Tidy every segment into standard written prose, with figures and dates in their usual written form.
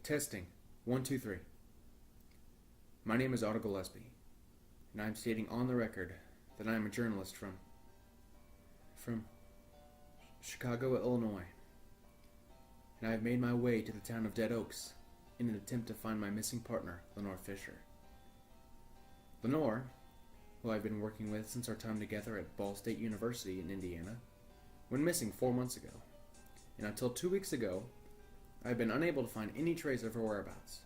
Testing. 1, 2, 3. My name is Otto Gillespie, and I am stating on the record that I am a journalist from Chicago, Illinois, and I have made my way to the town of Dead Oaks in an attempt to find my missing partner, Lenore Fischer. Lenore, who I've been working with since our time together at Ball State University in Indiana, went missing 4 months ago, and until 2 weeks ago, I have been unable to find any trace of her whereabouts.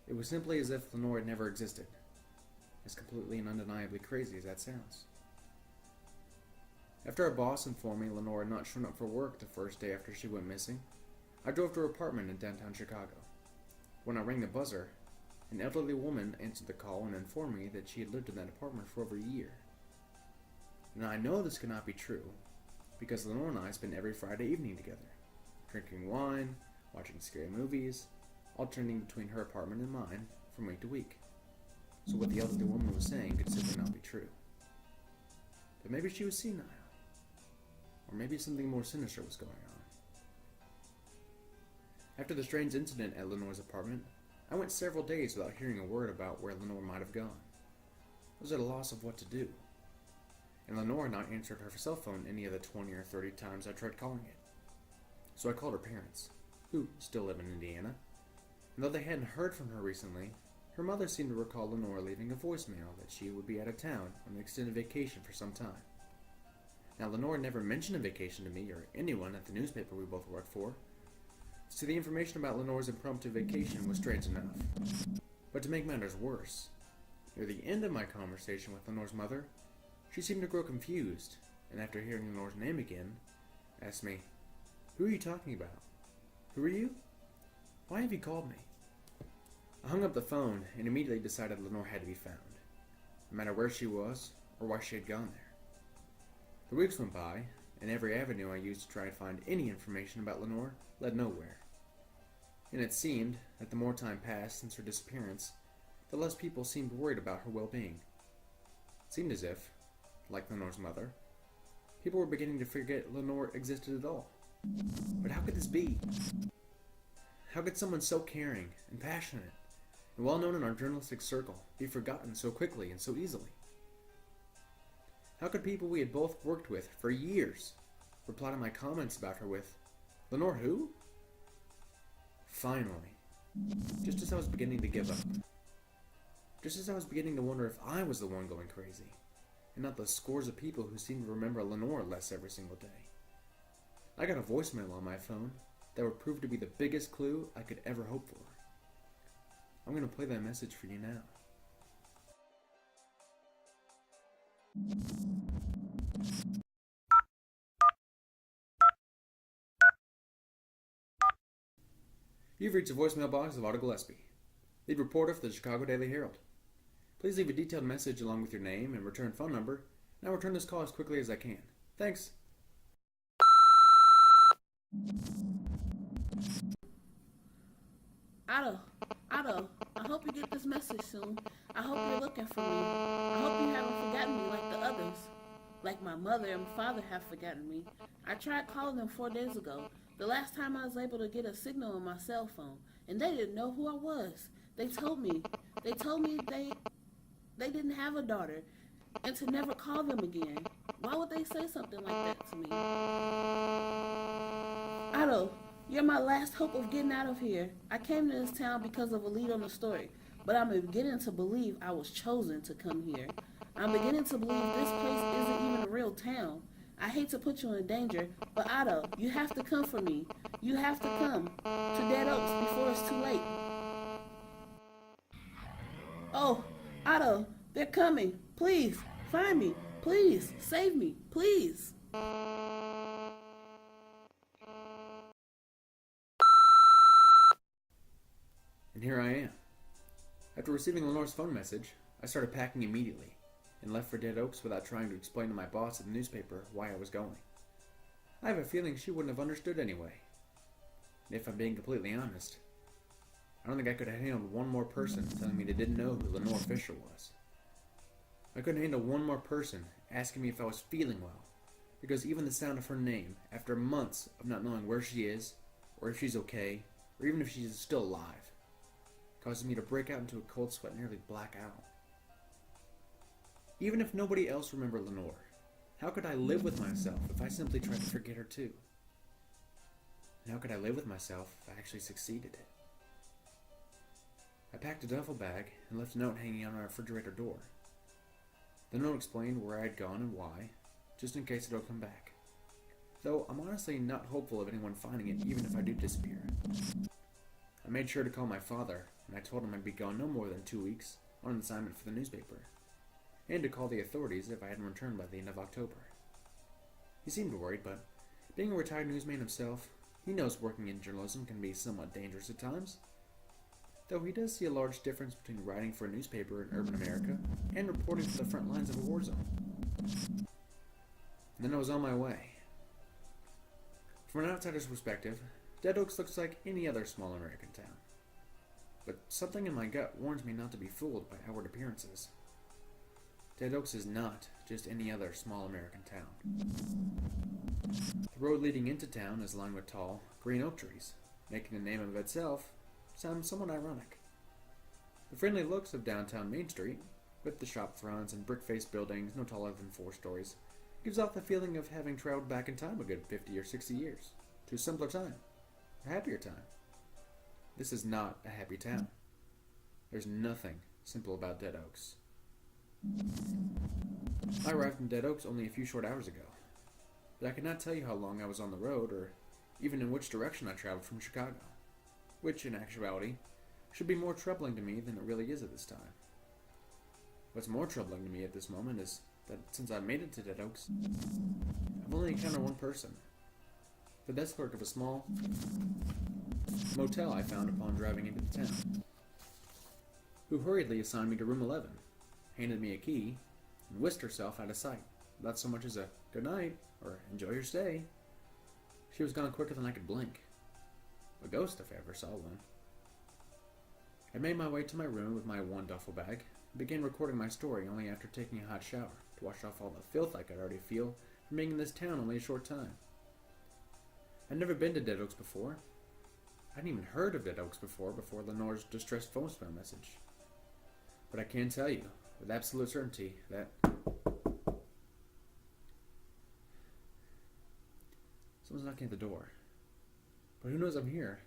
It was simply as if Lenore had never existed, as completely and undeniably crazy as that sounds. After our boss informed me Lenore had not shown up for work the first day after she went missing, I drove to her apartment in downtown Chicago. When I rang the buzzer, an elderly woman answered the call and informed me that she had lived in that apartment for over a year. Now I know this cannot be true, because Lenore and I spend every Friday evening together, drinking wine, watching scary movies, alternating between her apartment and mine from week to week. So what the elderly woman was saying could simply not be true. But maybe she was senile, or maybe something more sinister was going on. After the strange incident at Lenore's apartment, I went several days without hearing a word about where Lenore might have gone. I was at a loss of what to do, and Lenore had not answered her cell phone any of the 20 or 30 times I tried calling it. So I called her parents, who still live in Indiana, and though they hadn't heard from her recently, her mother seemed to recall Lenore leaving a voicemail that she would be out of town on an extended vacation for some time. Now, Lenore never mentioned a vacation to me or anyone at the newspaper we both worked for, so the information about Lenore's impromptu vacation was strange enough. But to make matters worse, near the end of my conversation with Lenore's mother, she seemed to grow confused, and after hearing Lenore's name again, asked me, "Who are you talking about? Who are you? Why have you called me?" I hung up the phone and immediately decided Lenore had to be found, no matter where she was or why she had gone there. The weeks went by, and every avenue I used to try and find any information about Lenore led nowhere. And it seemed that the more time passed since her disappearance, the less people seemed worried about her well-being. It seemed as if, like Lenore's mother, people were beginning to forget Lenore existed at all. But how could this be? How could someone so caring and passionate and well-known in our journalistic circle be forgotten so quickly and so easily? How could people we had both worked with for years reply to my comments about her with, "Lenore who?" Finally, just as I was beginning to give up, just as I was beginning to wonder if I was the one going crazy, and not the scores of people who seemed to remember Lenore less every single day, I got a voicemail on my phone that would prove to be the biggest clue I could ever hope for. I'm going to play that message for you now. You've reached the voicemail box of Otto Gillespie, lead reporter for the Chicago Daily Herald. Please leave a detailed message along with your name and return phone number, and I'll return this call as quickly as I can. Thanks. Otto, I hope you get this message soon. I hope you're looking for me. I hope you haven't forgotten me like the others. Like my mother and father have forgotten me. I tried calling them 4 days ago, the last time I was able to get a signal on my cell phone, and they didn't know who I was. They told me they didn't have a daughter, and to never call them again. Why would they say something like that to me? Otto, you're my last hope of getting out of here. I came to this town because of a lead on the story, but I'm beginning to believe I was chosen to come here. I'm beginning to believe this place isn't even a real town. I hate to put you in danger, but Otto, you have to come for me. You have to come to Dead Oaks before it's too late. Oh, Otto, they're coming. Please, find me. Please, save me. Please. And here I am. After receiving Lenore's phone message, I started packing immediately and left for Dead Oaks without trying to explain to my boss at the newspaper why I was going. I have a feeling she wouldn't have understood anyway. And if I'm being completely honest, I don't think I could have handled one more person telling me they didn't know who Lenore Fischer was. I couldn't handle one more person asking me if I was feeling well, because even the sound of her name, after months of not knowing where she is, or if she's okay, or even if she is still alive, causing me to break out into a cold sweat and nearly black out. Even if nobody else remembered Lenore, how could I live with myself if I simply tried to forget her too? And how could I live with myself if I actually succeeded? I packed a duffel bag and left a note hanging on our refrigerator door. The note explained where I had gone and why, just in case it would come back. Though I'm honestly not hopeful of anyone finding it even if I do disappear. I made sure to call my father, and I told him I'd be gone no more than 2 weeks on an assignment for the newspaper, and to call the authorities if I hadn't returned by the end of October. He seemed worried, but being a retired newsman himself, he knows working in journalism can be somewhat dangerous at times. Though he does see a large difference between writing for a newspaper in urban America and reporting to the front lines of a war zone. And then I was on my way. From an outsider's perspective, Dead Oaks looks like any other small American town. But something in my gut warns me not to be fooled by outward appearances. Dead Oaks is not just any other small American town. The road leading into town is lined with tall, green oak trees, making the name of itself sound somewhat ironic. The friendly looks of downtown Main Street, with the shop fronts and brick-faced buildings no taller than 4 stories, gives off the feeling of having traveled back in time a good 50 or 60 years, to a simpler time, a happier time. This is not a happy town. There's nothing simple about Dead Oaks. I arrived in Dead Oaks only a few short hours ago, but I could not tell you how long I was on the road or even in which direction I traveled from Chicago, which in actuality should be more troubling to me than it really is at this time. What's more troubling to me at this moment is that since I made it to Dead Oaks, I've only encountered one person, the desk clerk of a small motel I found upon driving into the town, who hurriedly assigned me to room 11, handed me a key, and whisked herself out of sight, without so much as a good night or enjoy your stay. She was gone quicker than I could blink. A ghost if I ever saw one. I made my way to my room with my one duffel bag and began recording my story only after taking a hot shower to wash off all the filth I could already feel from being in this town only a short time. I'd never been to Dead Oaks before. I hadn't even heard of Dead Oaks before Lenore's distressed voicemail message. But I can tell you, with absolute certainty, that someone's knocking at the door. But who knows I'm here?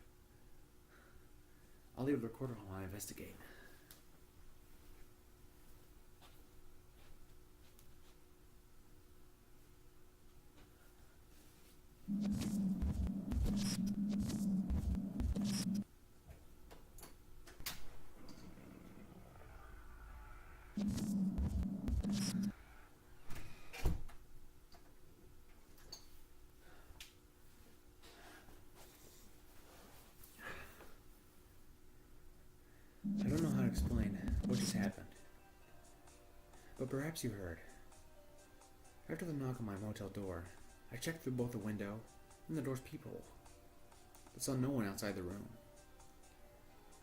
I'll leave the recorder on while I investigate. I don't know how to explain what just happened, but perhaps you heard. After the knock on my motel door, I checked through both the window and the door's peephole, but saw no one outside the room.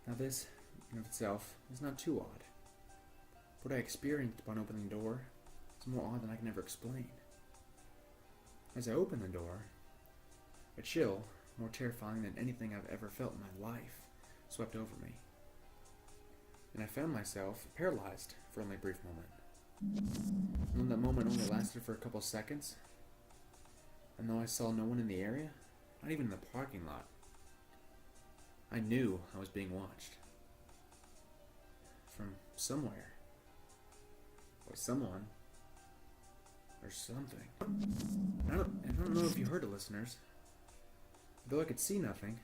Now this, in of itself, is not too odd. What I experienced upon opening the door is more odd than I can ever explain. As I opened the door, a chill, more terrifying than anything I've ever felt in my life, swept over me. And I found myself paralyzed for only a brief moment. And when that moment only lasted for a couple seconds, and though I saw no one in the area, not even in the parking lot, I knew I was being watched. From somewhere. By someone. Or something. I don't know if you heard it, listeners. Though I could see nothing,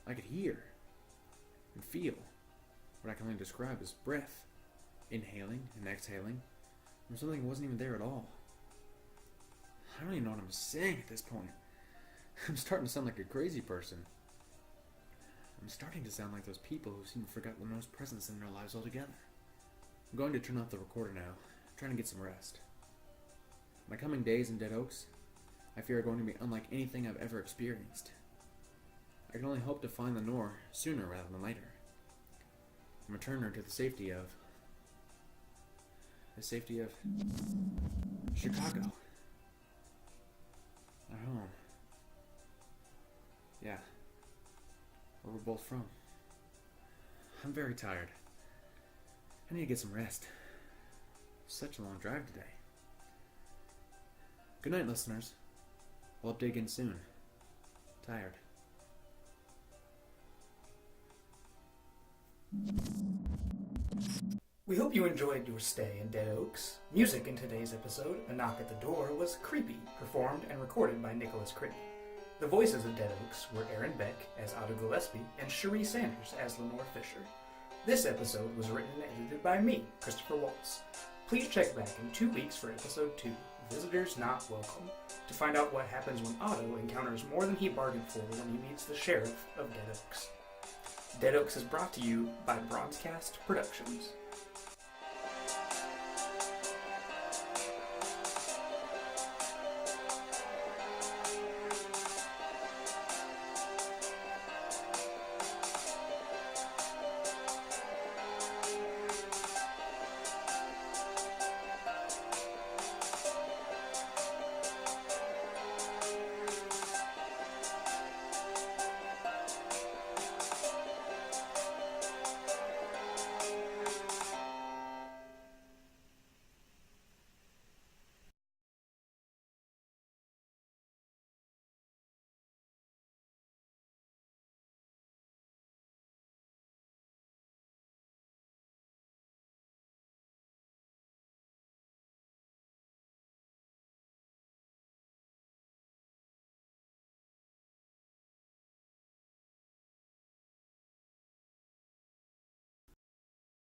I could hear and feel what I can only describe as breath, inhaling and exhaling from something that wasn't even there at all. I don't even know what I'm saying at this point. I'm starting to sound like a crazy person. I'm starting to sound like those people who seem to forget Lenore's presence in their lives altogether. I'm going to turn off the recorder now, trying to get some rest. My coming days in Dead Oaks, I fear, are going to be unlike anything I've ever experienced. I can only hope to find Lenore sooner rather than later, and return her to the safety of Chicago. Our home. Yeah. where we're both from. I'm very tired. I need to get some rest. Such a long drive today. Good night, listeners. I'll update again soon. Tired. We hope you enjoyed your stay in Dead Oaks. Music in today's episode, A Knock at the Door, was Creepy, performed and recorded by Nicholas Critney. The voices of Dead Oaks were Aaron Beck as Otto Gillespie and Cherie Sanders as Lenore Fischer. This episode was written and edited by me, Christopher Waltz. Please check back in 2 weeks for episode 2, Visitors Not Welcome, to find out what happens when Otto encounters more than he bargained for when he meets the sheriff of Dead Oaks. Dead Oaks is brought to you by Bronzecast Productions.